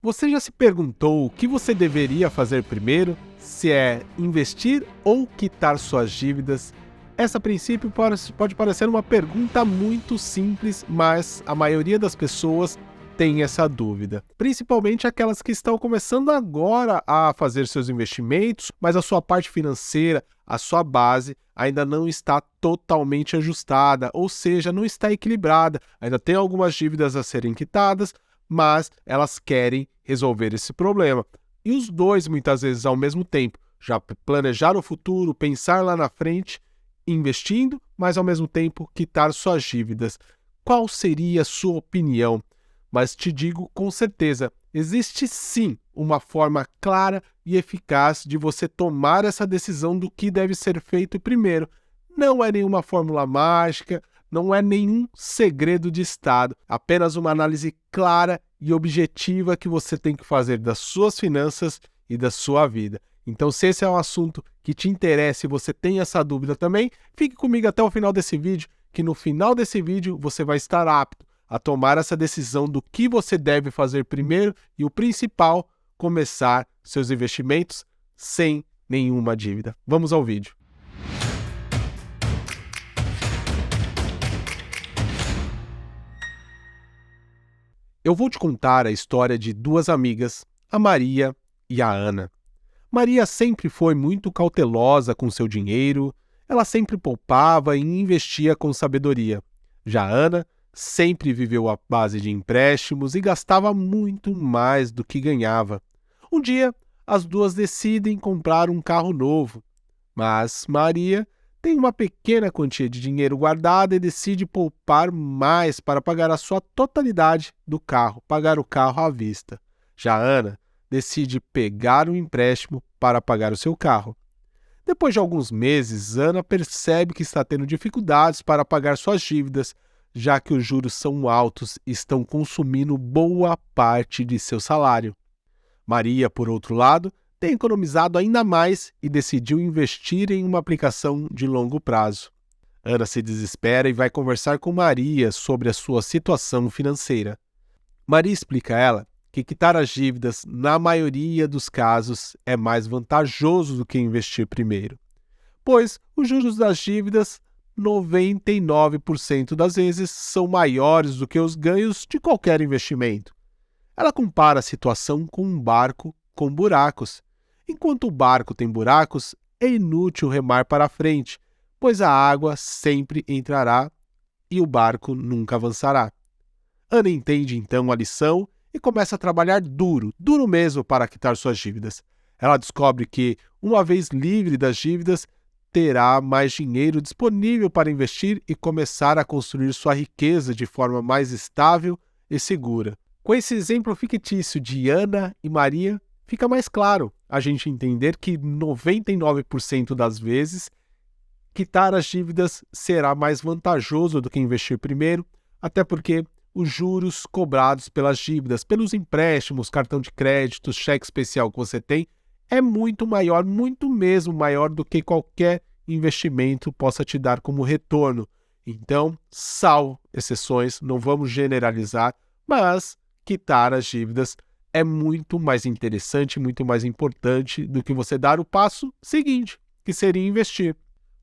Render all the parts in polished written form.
Você já se perguntou o que você deveria fazer primeiro? Se é investir ou quitar suas dívidas? Essa, a princípio, pode parecer uma pergunta muito simples, mas a maioria das pessoas tem essa dúvida. Principalmente aquelas que estão começando agora a fazer seus investimentos, mas a sua parte financeira, a sua base, ainda não está totalmente ajustada, ou seja, não está equilibrada. Ainda tem algumas dívidas a serem quitadas, mas elas querem resolver esse problema. E os dois, muitas vezes, ao mesmo tempo, já planejar o futuro, pensar lá na frente, investindo, mas ao mesmo tempo quitar suas dívidas. Qual seria a sua opinião? Mas te digo com certeza, existe sim uma forma clara e eficaz de você tomar essa decisão do que deve ser feito primeiro. Não é nenhuma fórmula mágica, não é nenhum segredo de Estado, apenas uma análise clara e objetiva que você tem que fazer das suas finanças e da sua vida. Então, se esse é um assunto que te interessa e você tem essa dúvida também, fique comigo até o final desse vídeo, que no final desse vídeo você vai estar apto a tomar essa decisão do que você deve fazer primeiro e o principal, começar seus investimentos sem nenhuma dívida. Vamos ao vídeo. Eu vou te contar a história de duas amigas, a Maria e a Ana. Maria sempre foi muito cautelosa com seu dinheiro, ela sempre poupava e investia com sabedoria. Já a Ana sempre viveu à base de empréstimos e gastava muito mais do que ganhava. Um dia, as duas decidem comprar um carro novo, mas Maria tem uma pequena quantia de dinheiro guardada e decide poupar mais para pagar a sua totalidade do carro, pagar o carro à vista. Já Ana decide pegar um empréstimo para pagar o seu carro. Depois de alguns meses, Ana percebe que está tendo dificuldades para pagar suas dívidas, já que os juros são altos e estão consumindo boa parte de seu salário. Maria, por outro lado, tem economizado ainda mais e decidiu investir em uma aplicação de longo prazo. Ana se desespera e vai conversar com Maria sobre a sua situação financeira. Maria explica a ela que quitar as dívidas, na maioria dos casos, é mais vantajoso do que investir primeiro, pois os juros das dívidas, 99% das vezes, são maiores do que os ganhos de qualquer investimento. Ela compara a situação com um barco com buracos. Enquanto o barco tem buracos, é inútil remar para frente, pois a água sempre entrará e o barco nunca avançará. Ana entende então a lição e começa a trabalhar duro mesmo para quitar suas dívidas. Ela descobre que, uma vez livre das dívidas, terá mais dinheiro disponível para investir e começar a construir sua riqueza de forma mais estável e segura. Com esse exemplo fictício de Ana e Maria, fica mais claro a gente entender que 99% das vezes quitar as dívidas será mais vantajoso do que investir primeiro, até porque os juros cobrados pelas dívidas, pelos empréstimos, cartão de crédito, cheque especial que você tem, é muito maior, muito mesmo maior do que qualquer investimento possa te dar como retorno. Então, salvo exceções, não vamos generalizar, mas quitar as dívidas é muito mais interessante, muito mais importante do que você dar o passo seguinte, que seria investir.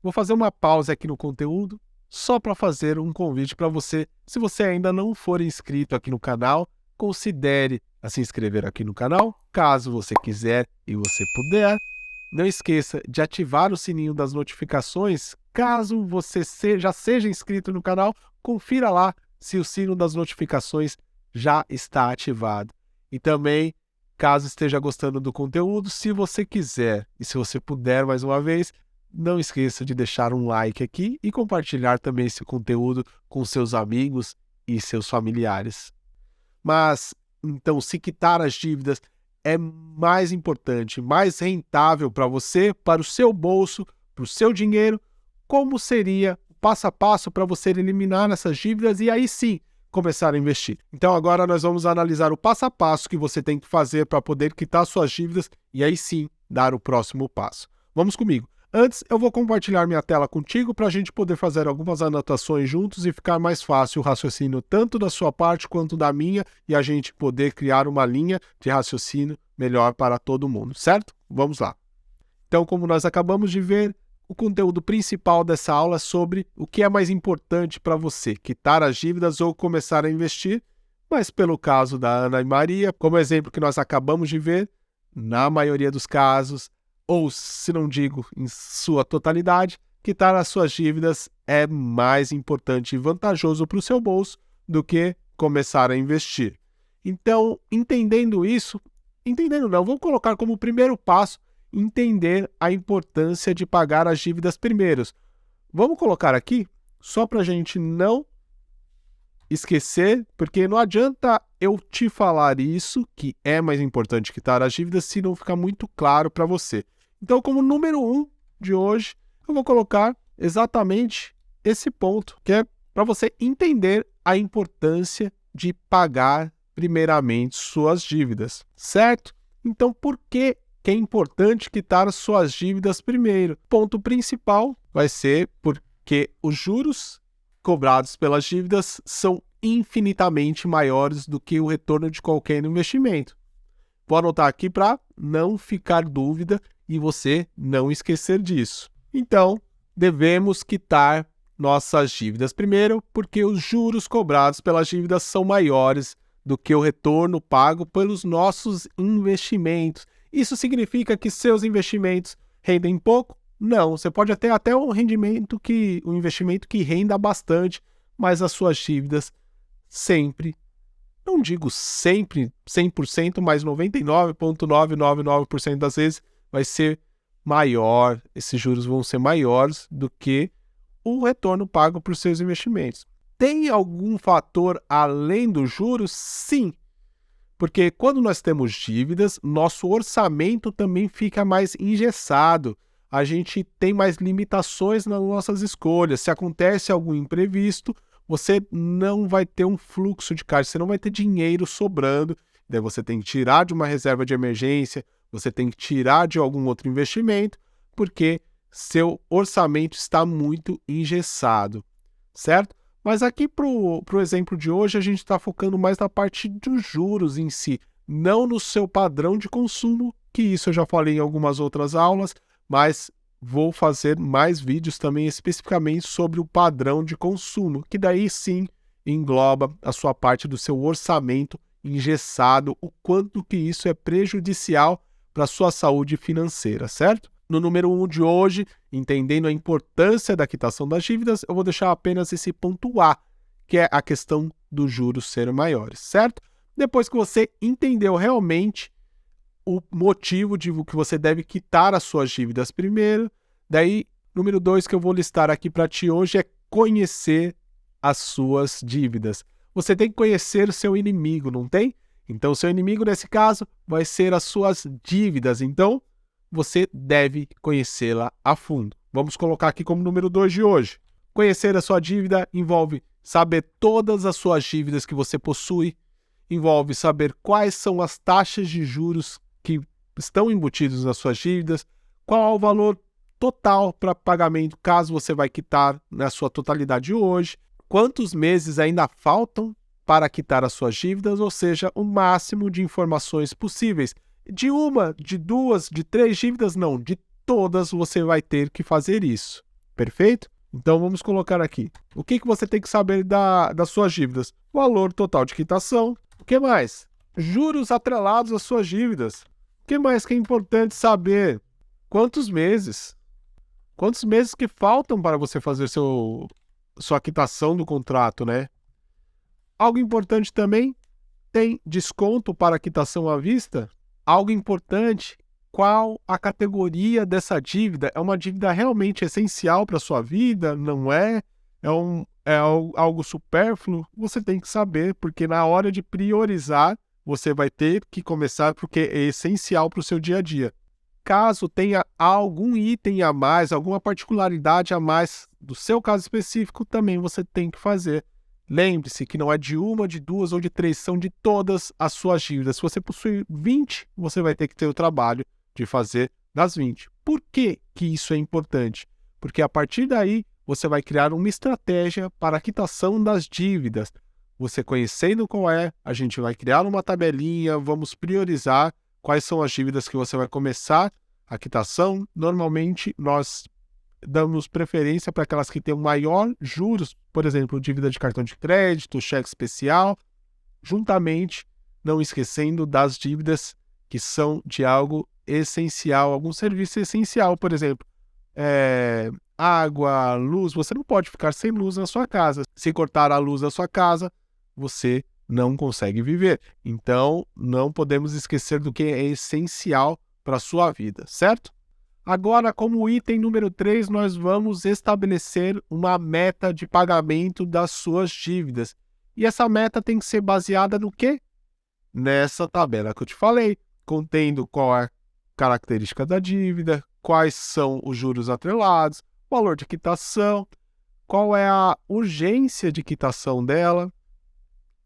Vou fazer uma pausa aqui no conteúdo, só para fazer um convite para você. Se você ainda não for inscrito aqui no canal, considere a se inscrever aqui no canal, caso você quiser e você puder. Não esqueça de ativar o sininho das notificações. Caso você já seja inscrito no canal, confira lá se o sino das notificações já está ativado. E também, caso esteja gostando do conteúdo, se você quiser e se você puder mais uma vez, não esqueça de deixar um like aqui e compartilhar também esse conteúdo com seus amigos e seus familiares. Mas, então, se quitar as dívidas é mais importante, mais rentável para você, para o seu bolso, para o seu dinheiro, como seria o passo a passo para você eliminar essas dívidas e aí sim começar a investir. Então agora nós vamos analisar o passo a passo que você tem que fazer para poder quitar suas dívidas e aí sim dar o próximo passo. Vamos comigo. Antes, eu vou compartilhar minha tela contigo para a gente poder fazer algumas anotações juntos e ficar mais fácil o raciocínio tanto da sua parte quanto da minha e a gente poder criar uma linha de raciocínio melhor para todo mundo, certo? Vamos lá. Então, como nós acabamos de ver, o conteúdo principal dessa aula é sobre o que é mais importante para você, quitar as dívidas ou começar a investir, mas pelo caso da Ana e Maria, como exemplo que nós acabamos de ver, na maioria dos casos, ou se não digo em sua totalidade, quitar as suas dívidas é mais importante e vantajoso para o seu bolso do que começar a investir. Então, vamos colocar como primeiro passo entender a importância de pagar as dívidas primeiros. Vamos colocar aqui, só para a gente não esquecer, porque não adianta eu te falar isso, que é mais importante quitar as dívidas, se não ficar muito claro para você. Então, como número 1 de hoje, eu vou colocar exatamente esse ponto, que é para você entender a importância de pagar primeiramente suas dívidas, certo? Então, por que é importante quitar suas dívidas primeiro? Ponto principal vai ser porque os juros cobrados pelas dívidas são infinitamente maiores do que o retorno de qualquer investimento. Vou anotar aqui para não ficar dúvida e você não esquecer disso. Então, devemos quitar nossas dívidas primeiro, porque os juros cobrados pelas dívidas são maiores do que o retorno pago pelos nossos investimentos. Isso significa que seus investimentos rendem pouco? Não, você pode ter até um investimento que renda bastante, mas as suas dívidas sempre, não digo sempre 100%, mas 99,999% das vezes vai ser maior, esses juros vão ser maiores do que o retorno pago por seus investimentos. Tem algum fator além dos juros? Sim, porque quando nós temos dívidas, nosso orçamento também fica mais engessado, a gente tem mais limitações nas nossas escolhas. Se acontece algum imprevisto, você não vai ter um fluxo de caixa, você não vai ter dinheiro sobrando, daí você tem que tirar de uma reserva de emergência, você tem que tirar de algum outro investimento, porque seu orçamento está muito engessado, certo? Mas aqui para o exemplo de hoje, a gente está focando mais na parte dos juros em si, não no seu padrão de consumo, que isso eu já falei em algumas outras aulas, mas vou fazer mais vídeos também especificamente sobre o padrão de consumo, que daí sim engloba a sua parte do seu orçamento engessado, o quanto que isso é prejudicial para a sua saúde financeira, certo? No número 1 de hoje, entendendo a importância da quitação das dívidas, eu vou deixar apenas esse ponto A, que é a questão dos juros serem maiores, certo? Depois que você entendeu realmente o motivo de que você deve quitar as suas dívidas primeiro, daí, número 2 que eu vou listar aqui para ti hoje é conhecer as suas dívidas. Você tem que conhecer o seu inimigo, não tem? Então, o seu inimigo, nesse caso, vai ser as suas dívidas. Então, você deve conhecê-la a fundo. Vamos colocar aqui como número 2 de hoje. Conhecer a sua dívida envolve saber todas as suas dívidas que você possui, envolve saber quais são as taxas de juros que estão embutidos nas suas dívidas, qual é o valor total para pagamento caso você vai quitar na sua totalidade hoje, quantos meses ainda faltam para quitar as suas dívidas, ou seja, o máximo de informações possíveis. De uma, de duas, de 3 dívidas, não, de todas você vai ter que fazer isso. Perfeito? Então vamos colocar aqui. O que você tem que saber das suas dívidas? Valor total de quitação. O que mais? Juros atrelados às suas dívidas. O que mais que é importante saber? Quantos meses? Quantos meses que faltam para você fazer sua quitação do contrato, né? Algo importante também, tem desconto para quitação à vista? Algo importante, qual a categoria dessa dívida? É uma dívida realmente essencial para a sua vida? Não é? É algo supérfluo? Você tem que saber, porque na hora de priorizar, você vai ter que começar porque é essencial para o seu dia a dia. Caso tenha algum item a mais, alguma particularidade a mais do seu caso específico, também você tem que fazer. Lembre-se que não é de uma, de duas ou de 3, são de todas as suas dívidas. Se você possui 20, você vai ter que ter o trabalho de fazer das 20. Por que que isso é importante? Porque a partir daí você vai criar uma estratégia para a quitação das dívidas. Você conhecendo qual é, a gente vai criar uma tabelinha, vamos priorizar quais são as dívidas que você vai começar a quitação. Normalmente, nós damos preferência para aquelas que têm maior juros, por exemplo, dívida de cartão de crédito, cheque especial, juntamente, não esquecendo das dívidas que são de algo essencial, algum serviço essencial, por exemplo, água, luz. Você não pode ficar sem luz na sua casa. Se cortar a luz da sua casa, você não consegue viver. Então, não podemos esquecer do que é essencial para a sua vida, certo? Agora, como item número 3, nós vamos estabelecer uma meta de pagamento das suas dívidas. E essa meta tem que ser baseada no quê? Nessa tabela que eu te falei, contendo qual é a característica da dívida, quais são os juros atrelados, valor de quitação, qual é a urgência de quitação dela,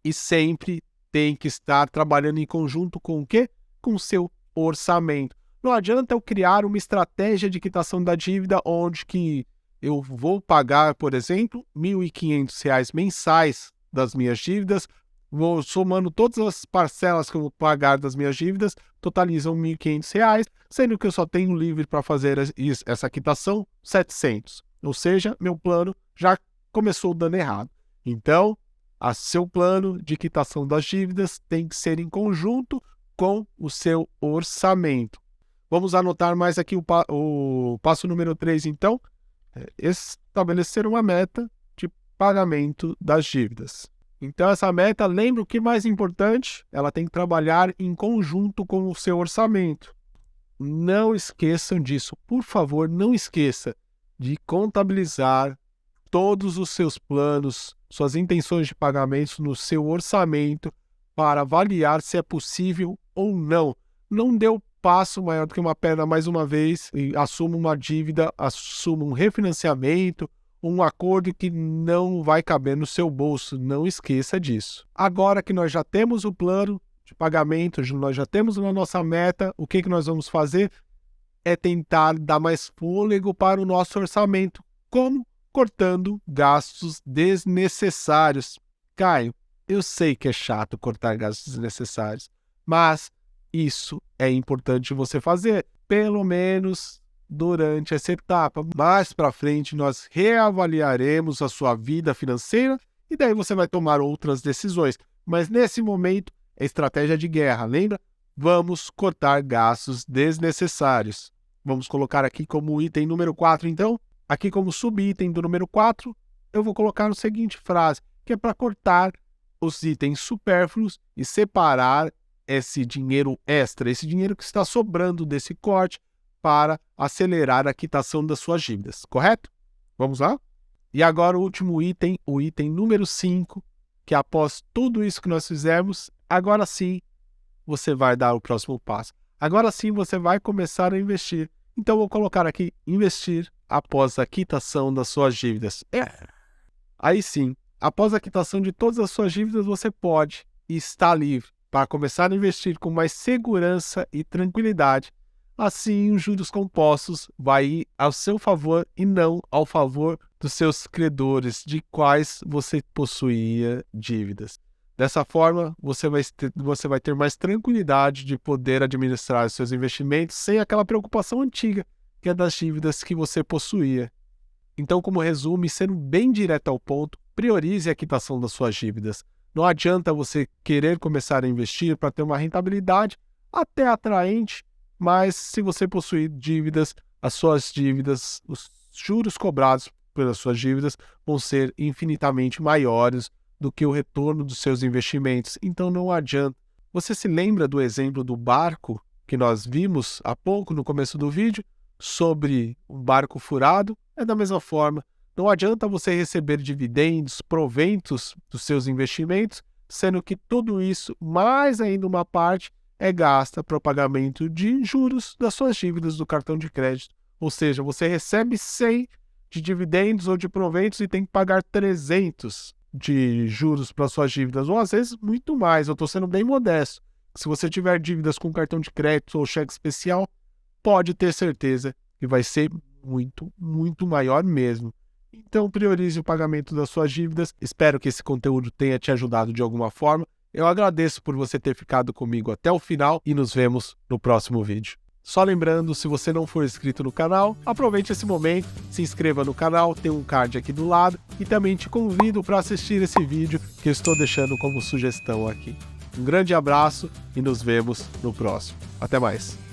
e sempre tem que estar trabalhando em conjunto com o quê? Com o seu orçamento. Não adianta eu criar uma estratégia de quitação da dívida onde que eu vou pagar, por exemplo, R$ 1.500 mensais das minhas dívidas, vou somando todas as parcelas que eu vou pagar das minhas dívidas, totalizam R$ 1.500, sendo que eu só tenho livre para fazer essa quitação 700. Ou seja, meu plano já começou dando errado. Então, seu plano de quitação das dívidas tem que ser em conjunto com o seu orçamento. Vamos anotar mais aqui o passo número 3, então. Estabelecer uma meta de pagamento das dívidas. Então, essa meta, lembra o que é mais importante? Ela tem que trabalhar em conjunto com o seu orçamento. Não esqueçam disso. Por favor, não esqueça de contabilizar todos os seus planos, suas intenções de pagamentos no seu orçamento para avaliar se é possível ou não. Não dê o passo maior do que uma perna mais uma vez e assuma uma dívida, assuma um refinanciamento, um acordo que não vai caber no seu bolso. Não esqueça disso. Agora que nós já temos o plano de pagamento, nós já temos a nossa meta, o que nós vamos fazer? É tentar dar mais fôlego para o nosso orçamento. Como? Cortando gastos desnecessários. Caio, eu sei que é chato cortar gastos desnecessários, mas isso é importante você fazer, pelo menos durante essa etapa. Mais para frente, nós reavaliaremos a sua vida financeira e daí você vai tomar outras decisões. Mas nesse momento, é estratégia de guerra, lembra? Vamos cortar gastos desnecessários. Vamos colocar aqui como item número 4, então. Aqui como subitem do número 4, eu vou colocar a seguinte frase, que é para cortar os itens supérfluos e separar esse dinheiro extra, esse dinheiro que está sobrando desse corte para acelerar a quitação das suas dívidas, correto? Vamos lá? E agora o último item, o item número 5, que após tudo isso que nós fizemos, agora sim você vai dar o próximo passo. Agora sim você vai começar a investir. Então, eu vou colocar aqui, investir após a quitação das suas dívidas. Aí sim, após a quitação de todas as suas dívidas, você pode e está livre para começar a investir com mais segurança e tranquilidade. Assim, os juros compostos vai ir ao seu favor e não ao favor dos seus credores, de quais você possuía dívidas. Dessa forma, você vai ter mais tranquilidade de poder administrar os seus investimentos sem aquela preocupação antiga, que é das dívidas que você possuía. Então, como resumo, sendo bem direto ao ponto, priorize a quitação das suas dívidas. Não adianta você querer começar a investir para ter uma rentabilidade até atraente, mas se você possuir dívidas, as suas dívidas, os juros cobrados pelas suas dívidas vão ser infinitamente maiores do que o retorno dos seus investimentos. Então não adianta. Você se lembra do exemplo do barco que nós vimos há pouco no começo do vídeo sobre o barco furado? É da mesma forma. Não adianta você receber dividendos, proventos dos seus investimentos, sendo que tudo isso, mais ainda uma parte, é gasta para o pagamento de juros das suas dívidas do cartão de crédito. Ou seja, você recebe 100 de dividendos ou de proventos e tem que pagar 300 de juros para suas dívidas, ou às vezes muito mais. Eu estou sendo bem modesto. Se você tiver dívidas com cartão de crédito ou cheque especial, pode ter certeza e vai ser muito, muito maior mesmo. Então priorize o pagamento das suas dívidas. Espero que esse conteúdo tenha te ajudado de alguma forma. Eu agradeço por você ter ficado comigo até o final e nos vemos no próximo vídeo. Só lembrando, se você não for inscrito no canal, aproveite esse momento, se inscreva no canal, tem um card aqui do lado e também te convido para assistir esse vídeo que eu estou deixando como sugestão aqui. Um grande abraço e nos vemos no próximo. Até mais!